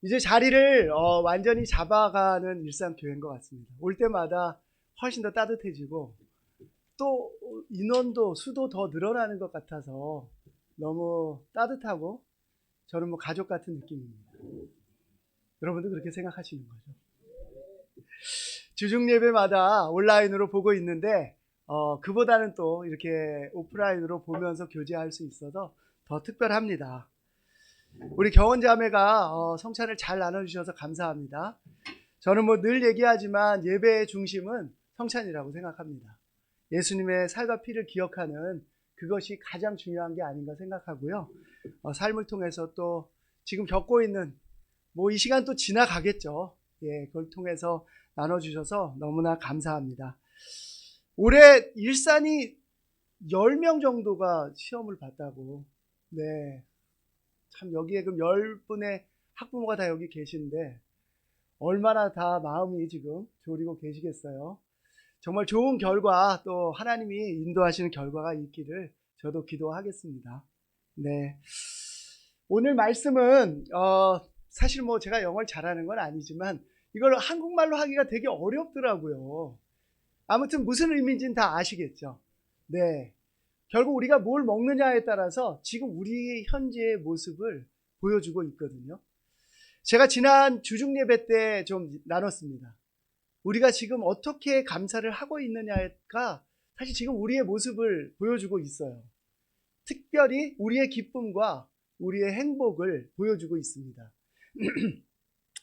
이제 자리를 완전히 잡아가는 일산교회인 것 같습니다. 올 때마다 훨씬 더 따뜻해지고 또 인원도 수도 더 늘어나는 것 같아서 너무 따뜻하고 저는 뭐 가족 같은 느낌입니다. 여러분도 그렇게 생각하시는 거죠? 주중 예배마다 온라인으로 보고 있는데 그보다는 또 이렇게 오프라인으로 보면서 교제할 수 있어서 더 특별합니다. 우리 경원자매가 성찬을 잘 나눠주셔서 감사합니다. 저는 뭐 늘 얘기하지만 예배의 중심은 성찬이라고 생각합니다. 예수님의 살과 피를 기억하는 그것이 가장 중요한 게 아닌가 생각하고요. 삶을 통해서 또 지금 겪고 있는 뭐 이 시간 또 지나가겠죠. 예, 그걸 통해서 나눠주셔서 너무나 감사합니다. 올해 일산이 10명 정도가 시험을 봤다고. 네, 참 여기에 그럼 10분의 학부모가 다 여기 계신데 얼마나 다 마음이 지금 졸이고 계시겠어요. 정말 좋은 결과 또 하나님이 인도하시는 결과가 있기를 저도 기도하겠습니다. 네, 오늘 말씀은 사실 뭐 제가 영어를 잘하는 건 아니지만 이걸 한국말로 하기가 되게 어렵더라고요. 아무튼 무슨 의미인지는 다 아시겠죠. 네, 결국 우리가 뭘 먹느냐에 따라서 지금 우리의 현재의 모습을 보여주고 있거든요. 제가 지난 주중 예배 때 좀 나눴습니다. 우리가 지금 어떻게 감사를 하고 있느냐가 사실 지금 우리의 모습을 보여주고 있어요. 특별히 우리의 기쁨과 우리의 행복을 보여주고 있습니다.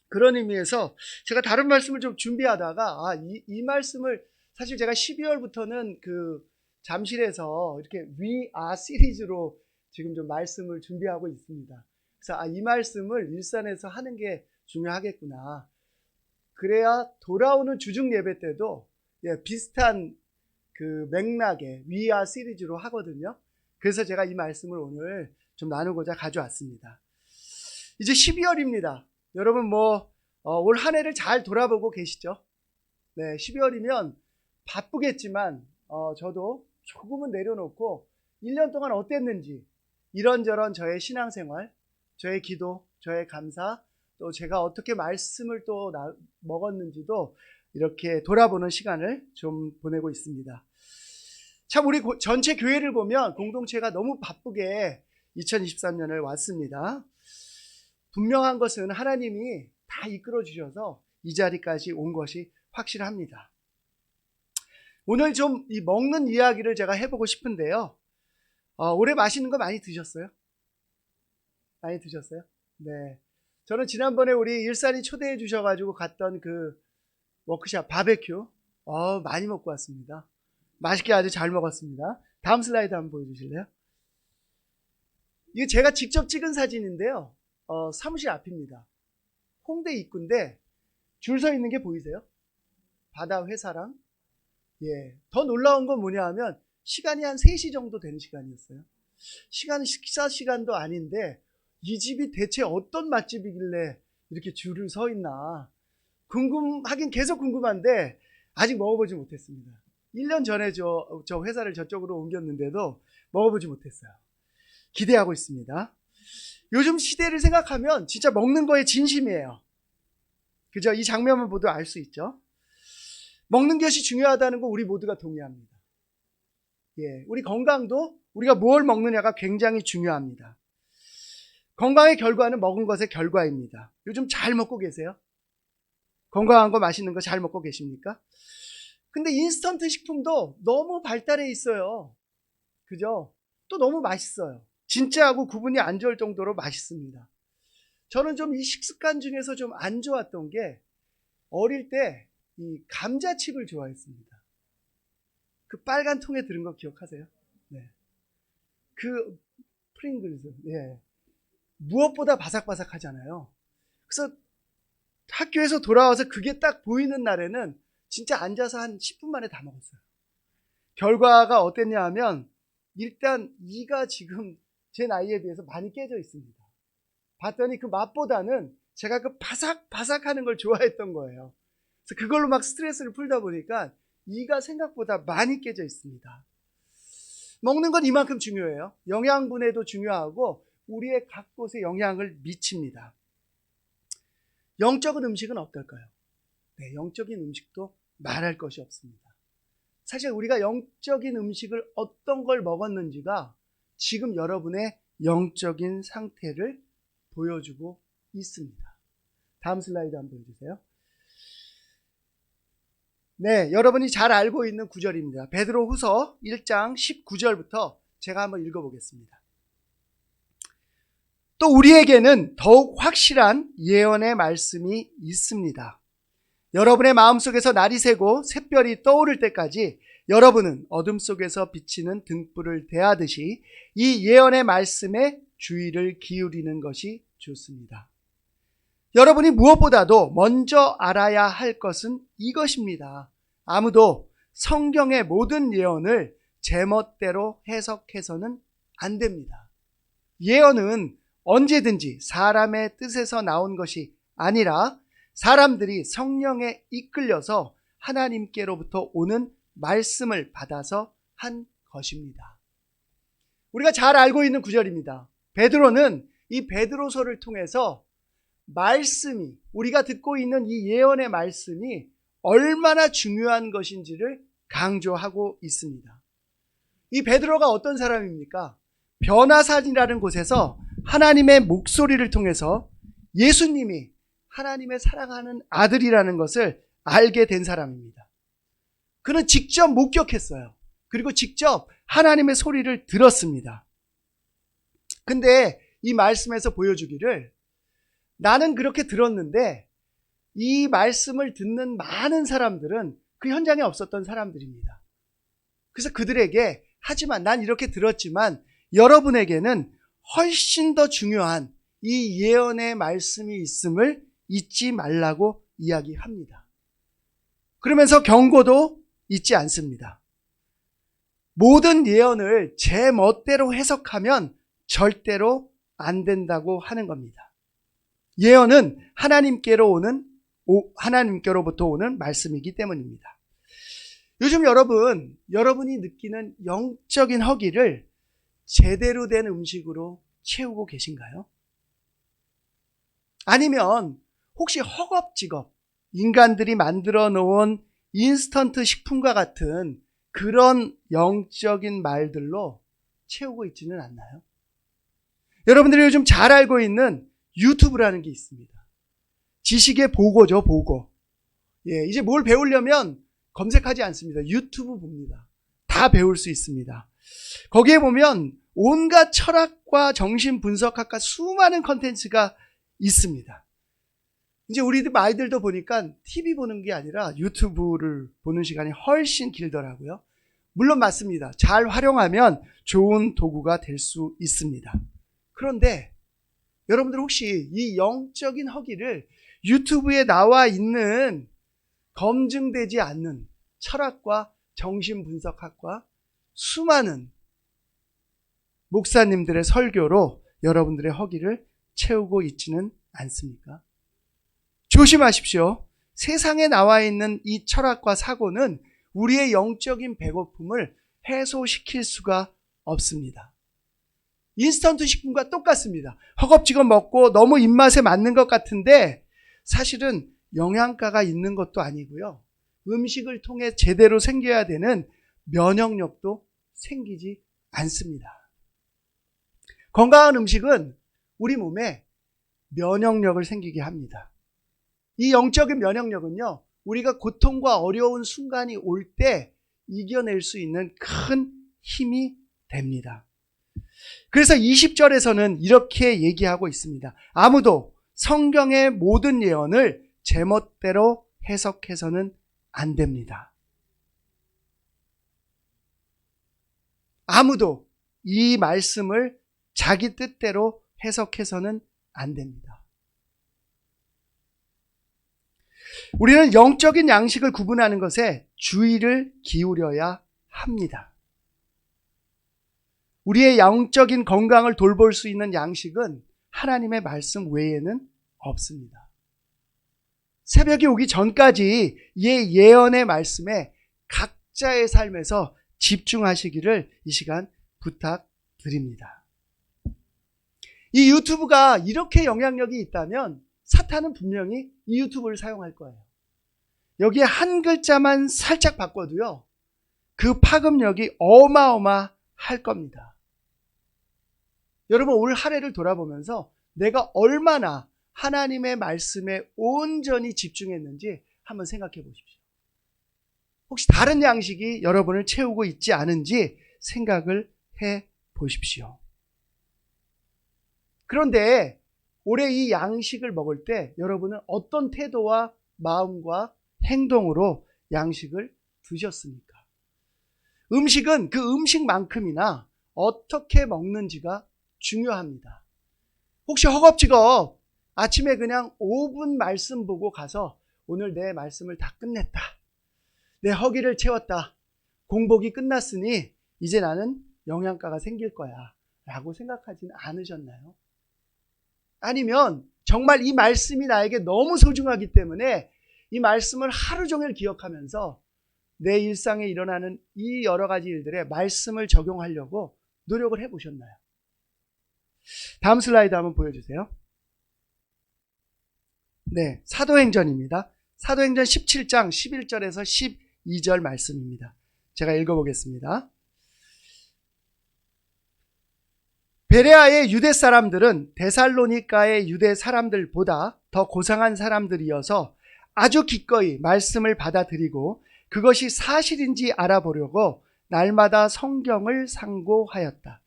그런 의미에서 제가 다른 말씀을 좀 준비하다가 이 말씀을 사실 제가 12월부터는 그 잠실에서 이렇게 We Are 시리즈로 지금 좀 말씀을 준비하고 있습니다. 그래서 이 말씀을 일산에서 하는 게 중요하겠구나. 그래야 돌아오는 주중 예배 때도 비슷한 그 맥락의 We Are 시리즈로 하거든요. 그래서 제가 이 말씀을 오늘 좀 나누고자 가져왔습니다. 이제 12월입니다. 여러분 뭐 올 한 해를 잘 돌아보고 계시죠? 네, 12월이면 바쁘겠지만 저도 조금은 내려놓고 1년 동안 어땠는지 이런저런 저의 신앙생활, 저의 기도, 저의 감사, 또 제가 어떻게 말씀을 또 먹었는지도 이렇게 돌아보는 시간을 좀 보내고 있습니다. 참 우리 전체 교회를 보면 공동체가 너무 바쁘게 2023년을 왔습니다. 분명한 것은 하나님이 다 이끌어 주셔서 이 자리까지 온 것이 확실합니다. 오늘 좀 이 먹는 이야기를 제가 해보고 싶은데요. 올해 맛있는 거 많이 드셨어요? 많이 드셨어요? 네. 저는 지난번에 우리 일산이 초대해 주셔가지고 갔던 그 워크샵 바베큐 많이 먹고 왔습니다. 맛있게 아주 잘 먹었습니다. 다음 슬라이드 한번 보여주실래요? 이게 제가 직접 찍은 사진인데요. 사무실 앞입니다. 홍대 입구인데 줄 서 있는 게 보이세요? 바다 회사랑. 예. 더 놀라운 건 뭐냐 하면 시간이 한 3시 정도 되는 시간이었어요. 시간은 식사 시간도 아닌데 이 집이 대체 어떤 맛집이길래 이렇게 줄을 서 있나 궁금하긴 계속 궁금한데 아직 먹어보지 못했습니다. 1년 전에 저 회사를 저쪽으로 옮겼는데도 먹어보지 못했어요. 기대하고 있습니다. 요즘 시대를 생각하면 진짜 먹는 거에 진심이에요. 그죠? 이 장면만 보도 알 수 있죠. 먹는 것이 중요하다는 거 우리 모두가 동의합니다. 예, 우리 건강도 우리가 뭘 먹느냐가 굉장히 중요합니다. 건강의 결과는 먹은 것의 결과입니다. 요즘 잘 먹고 계세요? 건강한 거 맛있는 거 잘 먹고 계십니까? 근데 인스턴트 식품도 너무 발달해 있어요. 그죠? 또 너무 맛있어요. 진짜하고 구분이 안 좋을 정도로 맛있습니다. 저는 좀 이 식습관 중에서 좀 안 좋았던 게 어릴 때 이 감자칩을 좋아했습니다. 그 빨간 통에 들은 거 기억하세요? 네. 그 프링글스. 예. 무엇보다 바삭바삭하잖아요. 그래서 학교에서 돌아와서 그게 딱 보이는 날에는 진짜 앉아서 한 10분 만에 다 먹었어요. 결과가 어땠냐 하면 일단 이가 지금 제 나이에 비해서 많이 깨져 있습니다. 봤더니 그 맛보다는 제가 그 바삭바삭하는 걸 좋아했던 거예요. 그래서 그걸로 막 스트레스를 풀다 보니까 이가 생각보다 많이 깨져 있습니다. 먹는 건 이만큼 중요해요. 영양분에도 중요하고 우리의 각 곳에 영향을 미칩니다. 영적인 음식은 어떨까요? 네, 영적인 음식도 말할 것이 없습니다. 사실 우리가 영적인 음식을 어떤 걸 먹었는지가 지금 여러분의 영적인 상태를 보여주고 있습니다. 다음 슬라이드 한번 주세요. 네, 여러분이 잘 알고 있는 구절입니다. 베드로후서 1장 19절부터 제가 한번 읽어보겠습니다. 또 우리에게는 더욱 확실한 예언의 말씀이 있습니다. 여러분의 마음속에서 날이 새고 샛별이 떠오를 때까지 여러분은 어둠 속에서 비치는 등불을 대하듯이 이 예언의 말씀에 주의를 기울이는 것이 좋습니다. 여러분이 무엇보다도 먼저 알아야 할 것은 이것입니다. 아무도 성경의 모든 예언을 제멋대로 해석해서는 안 됩니다. 예언은 언제든지 사람의 뜻에서 나온 것이 아니라 사람들이 성령에 이끌려서 하나님께로부터 오는 말씀을 받아서 한 것입니다. 우리가 잘 알고 있는 구절입니다. 베드로는 이 베드로서를 통해서 말씀이, 우리가 듣고 있는 이 예언의 말씀이 얼마나 중요한 것인지를 강조하고 있습니다. 이 베드로가 어떤 사람입니까? 변화산이라는 곳에서 하나님의 목소리를 통해서 예수님이 하나님의 사랑하는 아들이라는 것을 알게 된 사람입니다. 그는 직접 목격했어요. 그리고 직접 하나님의 소리를 들었습니다. 근데 이 말씀에서 보여주기를, 나는 그렇게 들었는데 이 말씀을 듣는 많은 사람들은 그 현장에 없었던 사람들입니다. 그래서 그들에게, 하지만 난 이렇게 들었지만 여러분에게는 훨씬 더 중요한 이 예언의 말씀이 있음을 잊지 말라고 이야기합니다. 그러면서 경고도 잊지 않습니다. 모든 예언을 제 멋대로 해석하면 절대로 안 된다고 하는 겁니다. 예언은 하나님께로부터 오는 말씀이기 때문입니다. 요즘 여러분이 느끼는 영적인 허기를 제대로 된 음식으로 채우고 계신가요? 아니면 혹시 허겁지겁 인간들이 만들어 놓은 인스턴트 식품과 같은 그런 영적인 말들로 채우고 있지는 않나요? 여러분들이 요즘 잘 알고 있는 유튜브라는 게 있습니다. 지식의 보고죠, 보고. 이제 뭘 배우려면 검색하지 않습니다. 유튜브 봅니다. 다 배울 수 있습니다. 거기에 보면 온갖 철학과 정신분석학과 수많은 컨텐츠가 있습니다. 이제 우리들 아이들도 보니까 TV 보는 게 아니라 유튜브를 보는 시간이 훨씬 길더라고요. 물론 맞습니다. 잘 활용하면 좋은 도구가 될 수 있습니다. 그런데 여러분들 혹시 이 영적인 허기를 유튜브에 나와 있는 검증되지 않는 철학과 정신분석학과 수많은 목사님들의 설교로 여러분들의 허기를 채우고 있지는 않습니까? 조심하십시오. 세상에 나와 있는 이 철학과 사고는 우리의 영적인 배고픔을 해소시킬 수가 없습니다. 인스턴트 식품과 똑같습니다. 허겁지겁 먹고 너무 입맛에 맞는 것 같은데 사실은 영양가가 있는 것도 아니고요. 음식을 통해 제대로 생겨야 되는 면역력도 생기지 않습니다. 건강한 음식은 우리 몸에 면역력을 생기게 합니다. 이 영적인 면역력은요, 우리가 고통과 어려운 순간이 올 때 이겨낼 수 있는 큰 힘이 됩니다. 그래서 20절에서는 이렇게 얘기하고 있습니다. 아무도 성경의 모든 예언을 제멋대로 해석해서는 안 됩니다. 아무도 이 말씀을 자기 뜻대로 해석해서는 안 됩니다. 우리는 영적인 양식을 구분하는 것에 주의를 기울여야 합니다. 우리의 영적인 건강을 돌볼 수 있는 양식은 하나님의 말씀 외에는 없습니다. 새벽이 오기 전까지 이 예언의 말씀에 각자의 삶에서 집중하시기를 이 시간 부탁드립니다. 이 유튜브가 이렇게 영향력이 있다면 사탄은 분명히 이 유튜브를 사용할 거예요. 여기에 한 글자만 살짝 바꿔도요, 그 파급력이 어마어마할 겁니다. 여러분, 올 한 해를 돌아보면서 내가 얼마나 하나님의 말씀에 온전히 집중했는지 한번 생각해 보십시오. 혹시 다른 양식이 여러분을 채우고 있지 않은지 생각을 해 보십시오. 그런데 올해 이 양식을 먹을 때 여러분은 어떤 태도와 마음과 행동으로 양식을 드셨습니까? 음식은 그 음식만큼이나 어떻게 먹는지가 중요합니다. 혹시 허겁지겁 아침에 그냥 5분 말씀 보고 가서 오늘 내 말씀을 다 끝냈다, 내 허기를 채웠다, 공복이 끝났으니 이제 나는 영양가가 생길 거야 라고 생각하진 않으셨나요? 아니면 정말 이 말씀이 나에게 너무 소중하기 때문에 이 말씀을 하루 종일 기억하면서 내 일상에 일어나는 이 여러 가지 일들에 말씀을 적용하려고 노력을 해보셨나요? 다음 슬라이드 한번 보여주세요. 네, 사도행전입니다. 사도행전 17장 11절에서 12절 말씀입니다. 제가 읽어보겠습니다. 베레아의 유대 사람들은 데살로니가의 유대 사람들보다 더 고상한 사람들이어서 아주 기꺼이 말씀을 받아들이고 그것이 사실인지 알아보려고 날마다 성경을 상고하였다.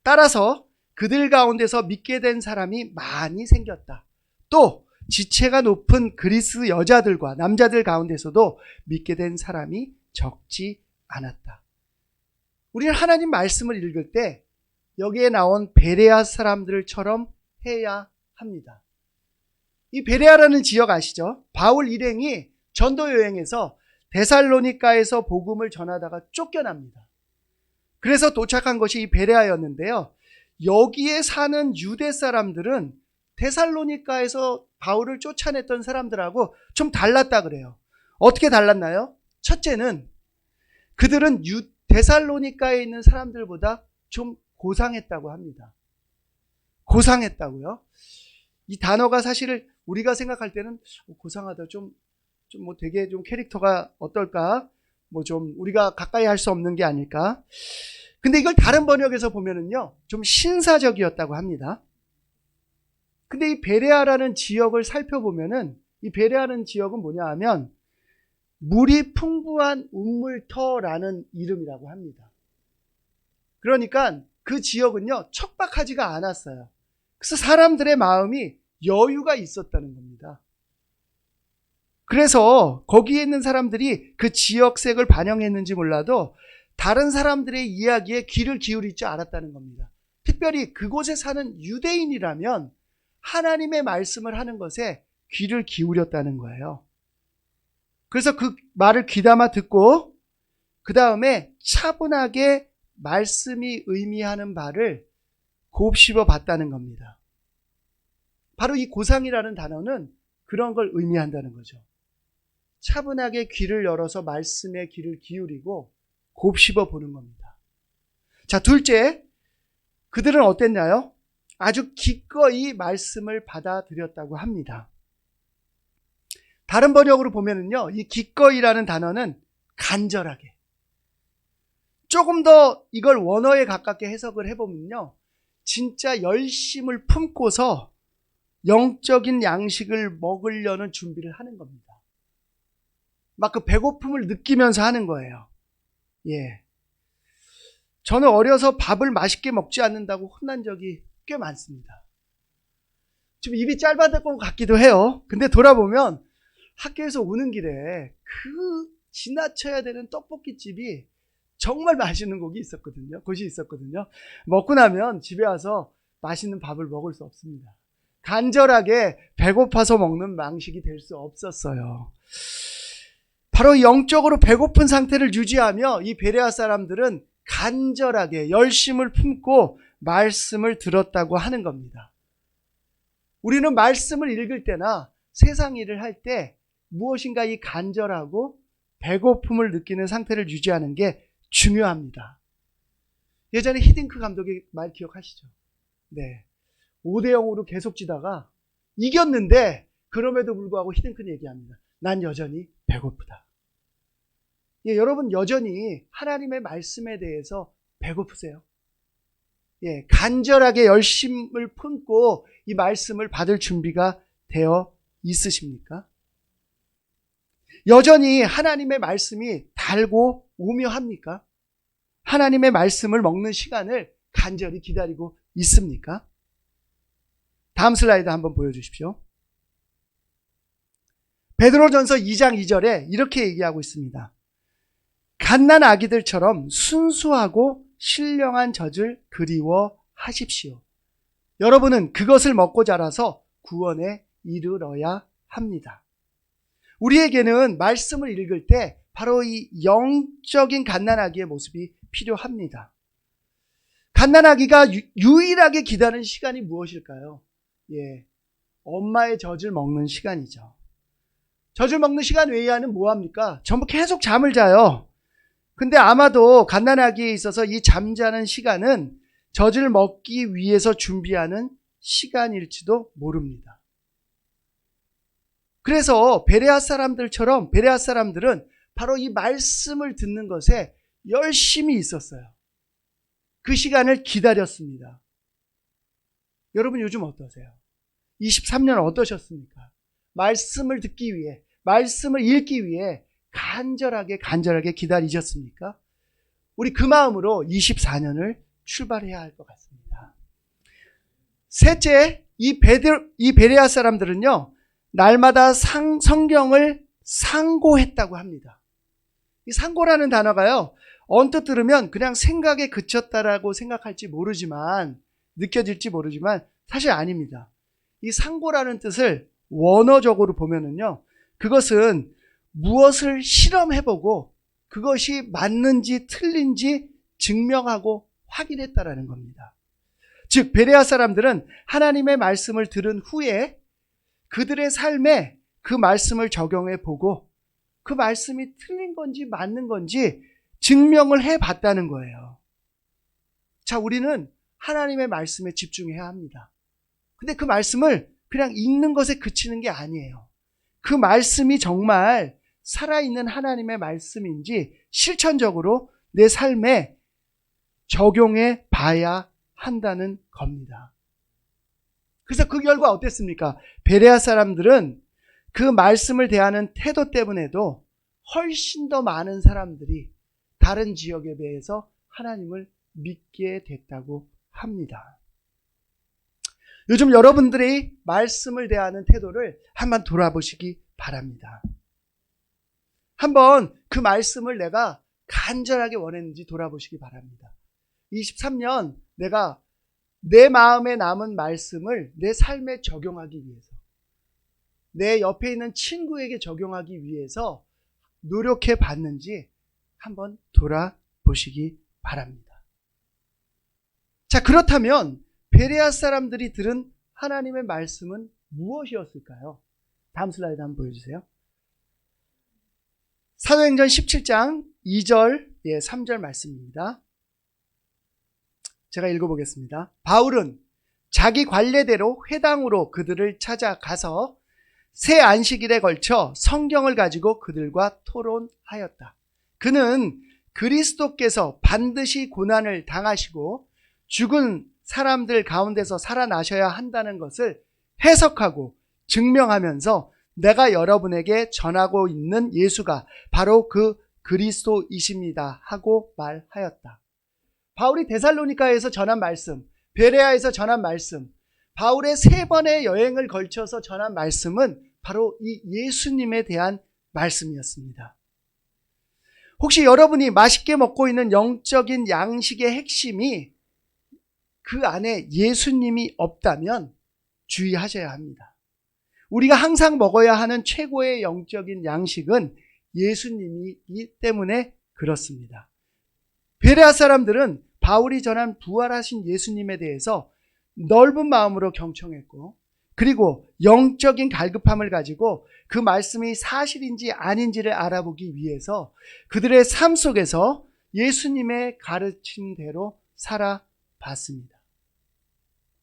따라서 그들 가운데서 믿게 된 사람이 많이 생겼다. 또 지체가 높은 그리스 여자들과 남자들 가운데서도 믿게 된 사람이 적지 않았다. 우리는 하나님 말씀을 읽을 때 여기에 나온 베레아 사람들처럼 해야 합니다. 이 베레아라는 지역 아시죠? 바울 일행이 전도 여행에서 데살로니가에서 복음을 전하다가 쫓겨납니다. 그래서 도착한 것이 이 베레아였는데요. 여기에 사는 유대 사람들은 데살로니가에서 바울을 쫓아냈던 사람들하고 좀 달랐다 그래요. 어떻게 달랐나요? 첫째는 그들은 데살로니가에 있는 사람들보다 좀 고상했다고 합니다. 고상했다고요? 이 단어가 사실 우리가 생각할 때는 고상하다, 좀 뭐 되게 좀 캐릭터가 어떨까? 뭐 좀 우리가 가까이 할 수 없는 게 아닐까? 근데 이걸 다른 번역에서 보면은요, 좀 신사적이었다고 합니다. 근데 이 베레아라는 지역을 살펴보면은 이 베레아라는 지역은 뭐냐 하면 물이 풍부한 운물터라는 이름이라고 합니다. 그러니까 그 지역은요, 척박하지가 않았어요. 그래서 사람들의 마음이 여유가 있었다는 겁니다. 그래서 거기에 있는 사람들이 그 지역색을 반영했는지 몰라도 다른 사람들의 이야기에 귀를 기울일 줄 알았다는 겁니다. 특별히 그곳에 사는 유대인이라면 하나님의 말씀을 하는 것에 귀를 기울였다는 거예요. 그래서 그 말을 귀담아 듣고 그 다음에 차분하게 말씀이 의미하는 바를 곱씹어 봤다는 겁니다. 바로 이 고상이라는 단어는 그런 걸 의미한다는 거죠. 차분하게 귀를 열어서 말씀에 귀를 기울이고 곱씹어 보는 겁니다. 자, 둘째, 그들은 어땠나요? 아주 기꺼이 말씀을 받아들였다고 합니다. 다른 번역으로 보면은요, 이 기꺼이라는 단어는 간절하게. 조금 더 이걸 원어에 가깝게 해석을 해보면요, 진짜 열심을 품고서 영적인 양식을 먹으려는 준비를 하는 겁니다. 막 그 배고픔을 느끼면서 하는 거예요. 예. 저는 어려서 밥을 맛있게 먹지 않는다고 혼난 적이 꽤 많습니다. 좀 입이 짧았던 것 같기도 해요. 근데 돌아보면 학교에서 오는 길에 그 지나쳐야 되는 떡볶이집이 정말 맛있는 곳이 있었거든요. 먹고 나면 집에 와서 맛있는 밥을 먹을 수 없습니다. 간절하게 배고파서 먹는 방식이 될 수 없었어요. 바로 영적으로 배고픈 상태를 유지하며 이 베레아 사람들은 간절하게 열심을 품고 말씀을 들었다고 하는 겁니다. 우리는 말씀을 읽을 때나 세상 일을 할 때 무엇인가 이 간절하고 배고픔을 느끼는 상태를 유지하는 게 중요합니다. 예전에 히딩크 감독의 말 기억하시죠? 네. 5대 0으로 계속 지다가 이겼는데 그럼에도 불구하고 히딩크는 얘기합니다. 난 여전히 배고프다. 예, 여러분 여전히 하나님의 말씀에 대해서 배고프세요? 예, 간절하게 열심을 품고 이 말씀을 받을 준비가 되어 있으십니까? 여전히 하나님의 말씀이 달고 오묘합니까? 하나님의 말씀을 먹는 시간을 간절히 기다리고 있습니까? 다음 슬라이드 한번 보여주십시오. 베드로전서 2장 2절에 이렇게 얘기하고 있습니다. 갓난 아기들처럼 순수하고 신령한 젖을 그리워하십시오. 여러분은 그것을 먹고 자라서 구원에 이르러야 합니다. 우리에게는 말씀을 읽을 때 바로 이 영적인 갓난아기의 모습이 필요합니다. 갓난아기가 유일하게 기다리는 시간이 무엇일까요? 예, 엄마의 젖을 먹는 시간이죠. 젖을 먹는 시간 외에는 뭐합니까? 전부 계속 잠을 자요. 근데 아마도 갓난아기에 있어서 이 잠자는 시간은 젖을 먹기 위해서 준비하는 시간일지도 모릅니다. 그래서 베레아 사람들처럼 베레아 사람들은 바로 이 말씀을 듣는 것에 열심히 있었어요. 그 시간을 기다렸습니다. 여러분 요즘 어떠세요? 23년 어떠셨습니까? 말씀을 듣기 위해, 말씀을 읽기 위해 간절하게 기다리셨습니까? 우리 그 마음으로 24년을 출발해야 할 것 같습니다. 셋째, 이 베레아 사람들은요, 날마다 성경을 상고했다고 합니다. 이 상고라는 단어가요, 언뜻 들으면 그냥 생각에 그쳤다라고 생각할지 모르지만, 느껴질지 모르지만 사실 아닙니다. 이 상고라는 뜻을 원어적으로 보면은요, 그것은 무엇을 실험해보고 그것이 맞는지 틀린지 증명하고 확인했다라는 겁니다. 즉 베레아 사람들은 하나님의 말씀을 들은 후에 그들의 삶에 그 말씀을 적용해 보고 그 말씀이 틀린 건지 맞는 건지 증명을 해봤다는 거예요. 자, 우리는 하나님의 말씀에 집중해야 합니다. 근데 그 말씀을 그냥 읽는 것에 그치는 게 아니에요. 그 말씀이 정말 살아있는 하나님의 말씀인지 실천적으로 내 삶에 적용해 봐야 한다는 겁니다. 그래서 그 결과 어땠습니까? 베레아 사람들은 그 말씀을 대하는 태도 때문에도 훨씬 더 많은 사람들이 다른 지역에 비해서 하나님을 믿게 됐다고 합니다. 요즘 여러분들의 말씀을 대하는 태도를 한번 돌아보시기 바랍니다. 한번 그 말씀을 내가 간절하게 원했는지 돌아보시기 바랍니다. 23년 내가 내 마음에 남은 말씀을 내 삶에 적용하기 위해서, 내 옆에 있는 친구에게 적용하기 위해서 노력해 봤는지 한번 돌아보시기 바랍니다. 자, 그렇다면 베레아 사람들이 들은 하나님의 말씀은 무엇이었을까요? 다음 슬라이드 한번 보여주세요. 사도행전 17장 2절, 3절 말씀입니다. 제가 읽어보겠습니다. 바울은 자기 관례대로 회당으로 그들을 찾아가서 새 안식일에 걸쳐 성경을 가지고 그들과 토론하였다. 그는 그리스도께서 반드시 고난을 당하시고 죽은 사람들 가운데서 살아나셔야 한다는 것을 해석하고 증명하면서 내가 여러분에게 전하고 있는 예수가 바로 그 그리스도이십니다 하고 말하였다. 바울이 데살로니가에서 전한 말씀, 베레아에서 전한 말씀, 바울의 3번의 여행을 걸쳐서 전한 말씀은 바로 이 예수님에 대한 말씀이었습니다. 혹시 여러분이 맛있게 먹고 있는 영적인 양식의 핵심이 그 안에 예수님이 없다면 주의하셔야 합니다. 우리가 항상 먹어야 하는 최고의 영적인 양식은 예수님이기 때문에 그렇습니다. 베레아 사람들은 바울이 전한 부활하신 예수님에 대해서 넓은 마음으로 경청했고, 그리고 영적인 갈급함을 가지고 그 말씀이 사실인지 아닌지를 알아보기 위해서 그들의 삶 속에서 예수님의 가르친 대로 살아봤습니다.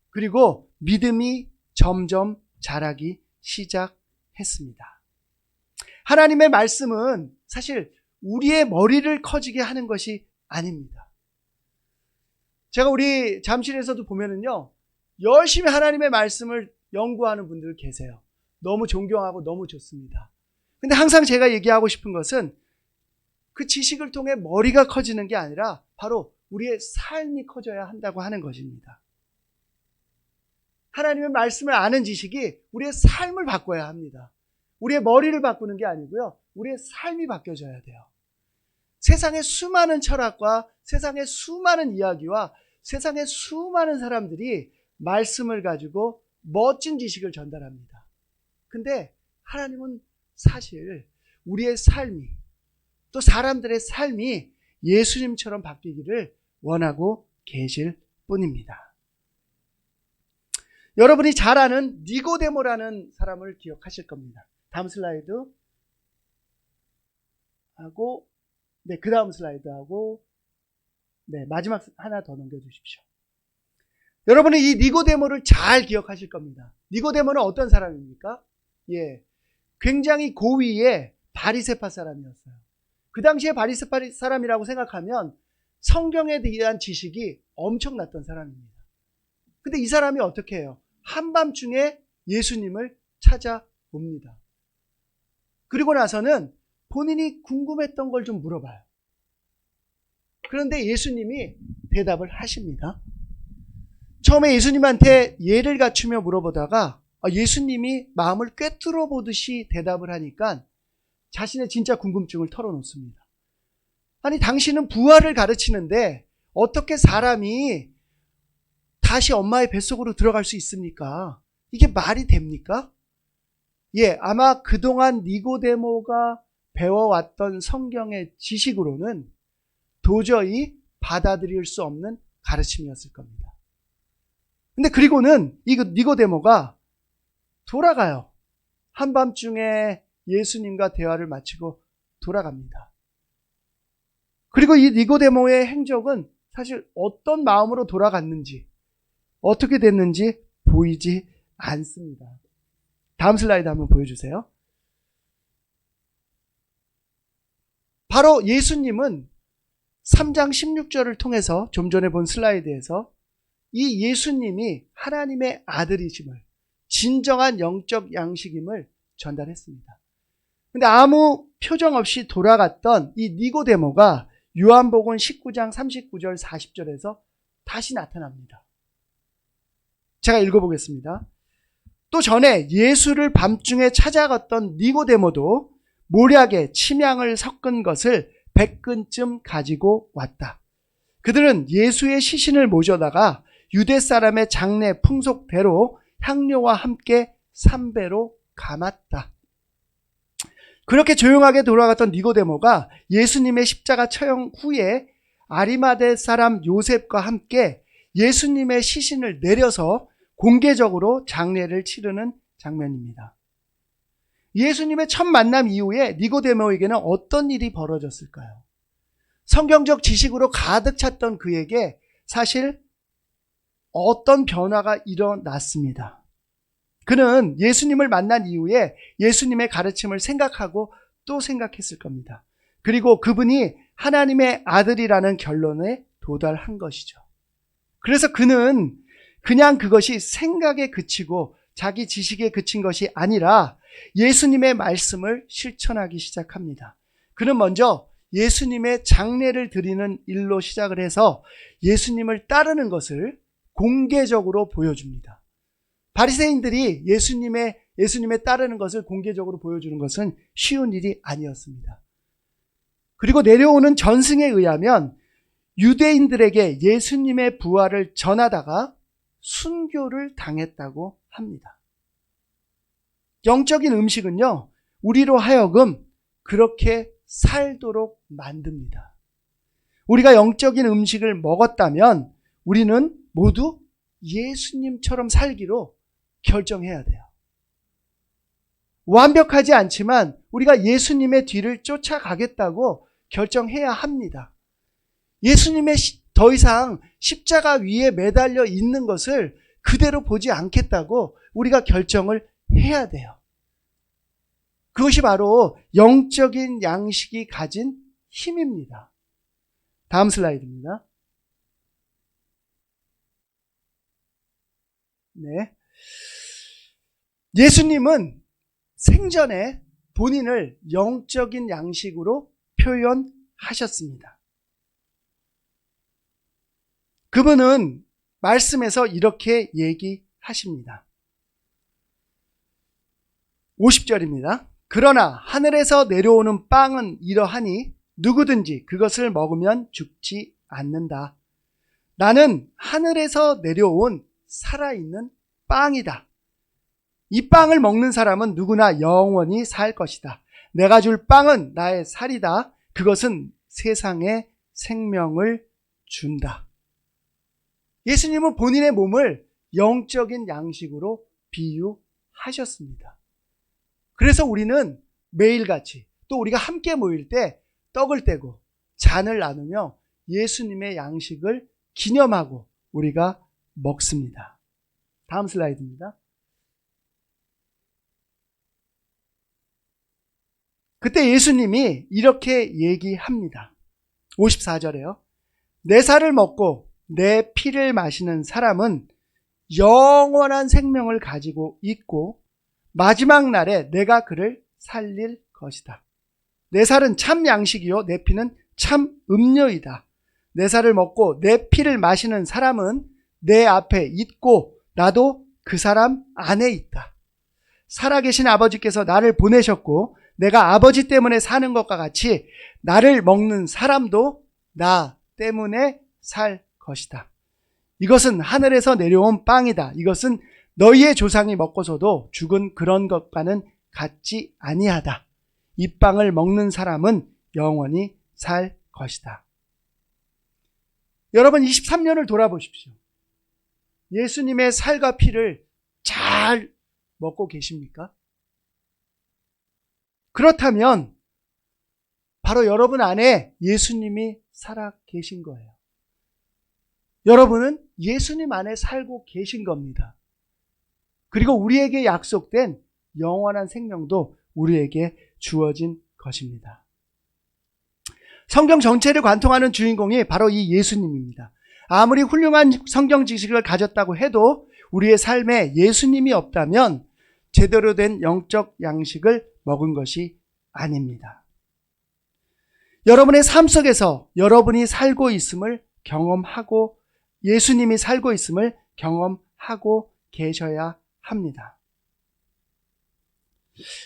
그리고 믿음이 점점 자라기 시작했습니다. 하나님의 말씀은 사실 우리의 머리를 커지게 하는 것이 아닙니다. 제가 우리 잠실에서도 보면은요, 열심히 하나님의 말씀을 연구하는 분들 계세요. 너무 존경하고 너무 좋습니다. 근데 항상 제가 얘기하고 싶은 것은 그 지식을 통해 머리가 커지는 게 아니라 바로 우리의 삶이 커져야 한다고 하는 것입니다. 하나님의 말씀을 아는 지식이 우리의 삶을 바꿔야 합니다. 우리의 머리를 바꾸는 게 아니고요, 우리의 삶이 바뀌어져야 돼요. 세상의 수많은 철학과 세상의 수많은 이야기와 세상의 수많은 사람들이 말씀을 가지고 멋진 지식을 전달합니다. 근데 하나님은 사실 우리의 삶이, 또 사람들의 삶이 예수님처럼 바뀌기를 원하고 계실 뿐입니다. 여러분이 잘 아는 니고데모라는 사람을 기억하실 겁니다. 다음 슬라이드 하고, 네, 그 다음 슬라이드 하고, 네, 마지막 하나 더 넘겨주십시오. 여러분은 이 니고데모를 잘 기억하실 겁니다. 니고데모는 어떤 사람입니까? 예, 굉장히 고위의 바리새파 사람이었어요. 그 당시에 바리새파 사람이라고 생각하면 성경에 대한 지식이 엄청났던 사람입니다. 근데 이 사람이 어떻게 해요? 한밤중에 예수님을 찾아옵니다. 그리고 나서는 본인이 궁금했던 걸 좀 물어봐요. 그런데 예수님이 대답을 하십니다. 처음에 예수님한테 예를 갖추며 물어보다가 예수님이 마음을 꿰뚫어 보듯이 대답을 하니까 자신의 진짜 궁금증을 털어놓습니다. 아니, 당신은 부활을 가르치는데 어떻게 사람이 다시 엄마의 뱃속으로 들어갈 수 있습니까? 이게 말이 됩니까? 예, 아마 그동안 니고데모가 배워왔던 성경의 지식으로는 도저히 받아들일 수 없는 가르침이었을 겁니다. 근데 그리고는 이 니고데모가 돌아가요. 한밤중에 예수님과 대화를 마치고 돌아갑니다. 그리고 이 니고데모의 행적은 사실 어떤 마음으로 돌아갔는지, 어떻게 됐는지 보이지 않습니다. 다음 슬라이드 한번 보여주세요. 바로 예수님은 3장 16절을 통해서 좀 전에 본 슬라이드에서 이 예수님이 하나님의 아들이심을, 진정한 영적 양식임을 전달했습니다. 근데 아무 표정 없이 돌아갔던 이 니고데모가 요한복음 19장 39절 40절에서 다시 나타납니다. 제가 읽어보겠습니다. 또 전에 예수를 밤중에 찾아갔던 니고데모도 모략에 침향을 섞은 것을 100근쯤 가지고 왔다. 그들은 예수의 시신을 모셔다가 유대 사람의 장례 풍속대로 향료와 함께 삼배로 감았다. 그렇게 조용하게 돌아갔던 니고데모가 예수님의 십자가 처형 후에 아리마대 사람 요셉과 함께 예수님의 시신을 내려서 공개적으로 장례를 치르는 장면입니다. 예수님의 첫 만남 이후에 니고데모에게는 어떤 일이 벌어졌을까요? 성경적 지식으로 가득 찼던 그에게 사실 어떤 변화가 일어났습니다. 그는 예수님을 만난 이후에 예수님의 가르침을 생각하고 또 생각했을 겁니다. 그리고 그분이 하나님의 아들이라는 결론에 도달한 것이죠. 그래서 그는 그냥 그것이 생각에 그치고 자기 지식에 그친 것이 아니라 예수님의 말씀을 실천하기 시작합니다. 그는 먼저 예수님의 장례를 드리는 일로 시작을 해서 예수님을 따르는 것을 공개적으로 보여줍니다. 바리새인들이 예수님에 따르는 것을 공개적으로 보여주는 것은 쉬운 일이 아니었습니다. 그리고 내려오는 전승에 의하면 유대인들에게 예수님의 부활을 전하다가 순교를 당했다고 합니다. 영적인 음식은요, 우리로 하여금 그렇게 살도록 만듭니다. 우리가 영적인 음식을 먹었다면 우리는 모두 예수님처럼 살기로 결정해야 돼요. 완벽하지 않지만 우리가 예수님의 뒤를 쫓아가겠다고 결정해야 합니다. 예수님의 더 이상 십자가 위에 매달려 있는 것을 그대로 보지 않겠다고 우리가 결정을 해야 돼요. 그것이 바로 영적인 양식이 가진 힘입니다. 다음 슬라이드입니다. 네. 예수님은 생전에 본인을 영적인 양식으로 표현하셨습니다. 그분은 말씀에서 이렇게 얘기하십니다. 50절입니다. 그러나 하늘에서 내려오는 빵은 이러하니 누구든지 그것을 먹으면 죽지 않는다. 나는 하늘에서 내려온 살아있는 빵이다. 이 빵을 먹는 사람은 누구나 영원히 살 것이다. 내가 줄 빵은 나의 살이다. 그것은 세상에 생명을 준다. 예수님은 본인의 몸을 영적인 양식으로 비유하셨습니다. 그래서 우리는 매일같이 또 우리가 함께 모일 때 떡을 떼고 잔을 나누며 예수님의 양식을 기념하고 우리가 먹습니다. 다음 슬라이드입니다. 그때 예수님이 이렇게 얘기합니다. 54절에요. 내 살을 먹고 내 피를 마시는 사람은 영원한 생명을 가지고 있고 마지막 날에 내가 그를 살릴 것이다. 내 살은 참 양식이요 내 피는 참 음료이다. 내 살을 먹고 내 피를 마시는 사람은 내 앞에 있고 나도 그 사람 안에 있다. 살아계신 아버지께서 나를 보내셨고 내가 아버지 때문에 사는 것과 같이 나를 먹는 사람도 나 때문에 살 것이다. 이것은 하늘에서 내려온 빵이다. 이것은 너희의 조상이 먹고서도 죽은 그런 것과는 같지 아니하다. 이 빵을 먹는 사람은 영원히 살 것이다. 여러분 23년을 돌아보십시오. 예수님의 살과 피를 잘 먹고 계십니까? 그렇다면 바로 여러분 안에 예수님이 살아 계신 거예요. 여러분은 예수님 안에 살고 계신 겁니다. 그리고 우리에게 약속된 영원한 생명도 우리에게 주어진 것입니다. 성경 전체를 관통하는 주인공이 바로 이 예수님입니다. 아무리 훌륭한 성경 지식을 가졌다고 해도 우리의 삶에 예수님이 없다면 제대로 된 영적 양식을 먹은 것이 아닙니다. 여러분의 삶 속에서 여러분이 살고 있음을 경험하고 예수님이 살고 있음을 경험하고 계셔야 합니다.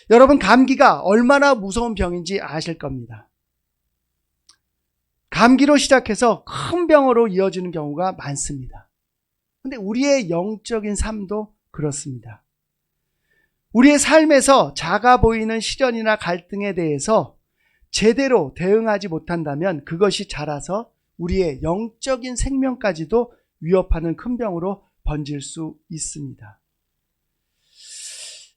여러분 감기가 얼마나 무서운 병인지 아실 겁니다. 감기로 시작해서 큰 병으로 이어지는 경우가 많습니다. 그런데 우리의 영적인 삶도 그렇습니다. 우리의 삶에서 작아 보이는 시련이나 갈등에 대해서 제대로 대응하지 못한다면 그것이 자라서 우리의 영적인 생명까지도 위협하는 큰 병으로 번질 수 있습니다.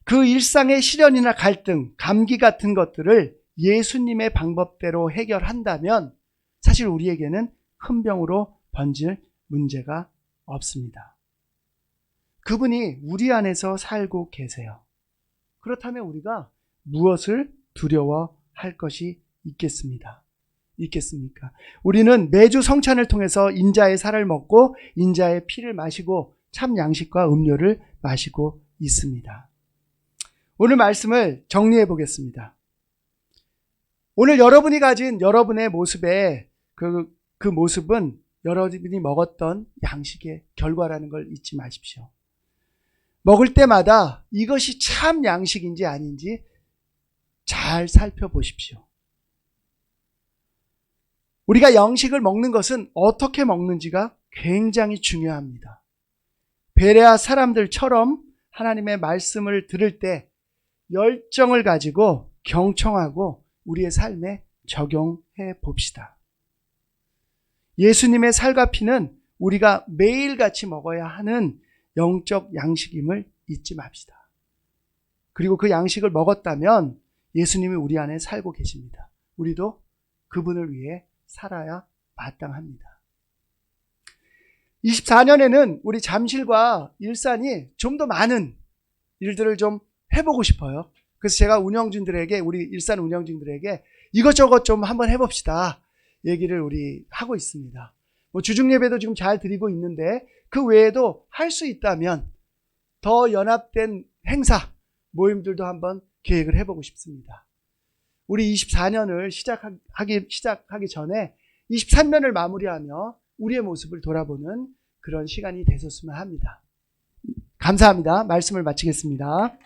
그 일상의 시련이나 갈등, 감기 같은 것들을 예수님의 방법대로 해결한다면 사실 우리에게는 큰 병으로 번질 문제가 없습니다. 그분이 우리 안에서 살고 계세요. 그렇다면 우리가 무엇을 두려워할 것이 있겠습니까? 우리는 매주 성찬을 통해서 인자의 살을 먹고 인자의 피를 마시고 참 양식과 음료를 마시고 있습니다. 오늘 말씀을 정리해 보겠습니다. 오늘 여러분이 가진 여러분의 모습에 그 모습은 여러분이 먹었던 양식의 결과라는 걸 잊지 마십시오. 먹을 때마다 이것이 참 양식인지 아닌지 잘 살펴보십시오. 우리가 양식을 먹는 것은 어떻게 먹는지가 굉장히 중요합니다. 베레아 사람들처럼 하나님의 말씀을 들을 때 열정을 가지고 경청하고 우리의 삶에 적용해 봅시다. 예수님의 살과 피는 우리가 매일같이 먹어야 하는 영적 양식임을 잊지 맙시다. 그리고 그 양식을 먹었다면 예수님이 우리 안에 살고 계십니다. 우리도 그분을 위해 살아야 마땅합니다. 24년에는 우리 잠실과 일산이 좀 더 많은 일들을 좀 해보고 싶어요. 그래서 제가 운영진들에게, 우리 일산 운영진들에게 이것저것 좀 한번 해봅시다 얘기를 우리 하고 있습니다. 뭐 주중 예배도 지금 잘 드리고 있는데 그 외에도 할 수 있다면 더 연합된 행사 모임들도 한번 계획을 해보고 싶습니다. 우리 24년을 시작하기 전에 23년을 마무리하며 우리의 모습을 돌아보는 그런 시간이 되셨으면 합니다. 감사합니다. 말씀을 마치겠습니다.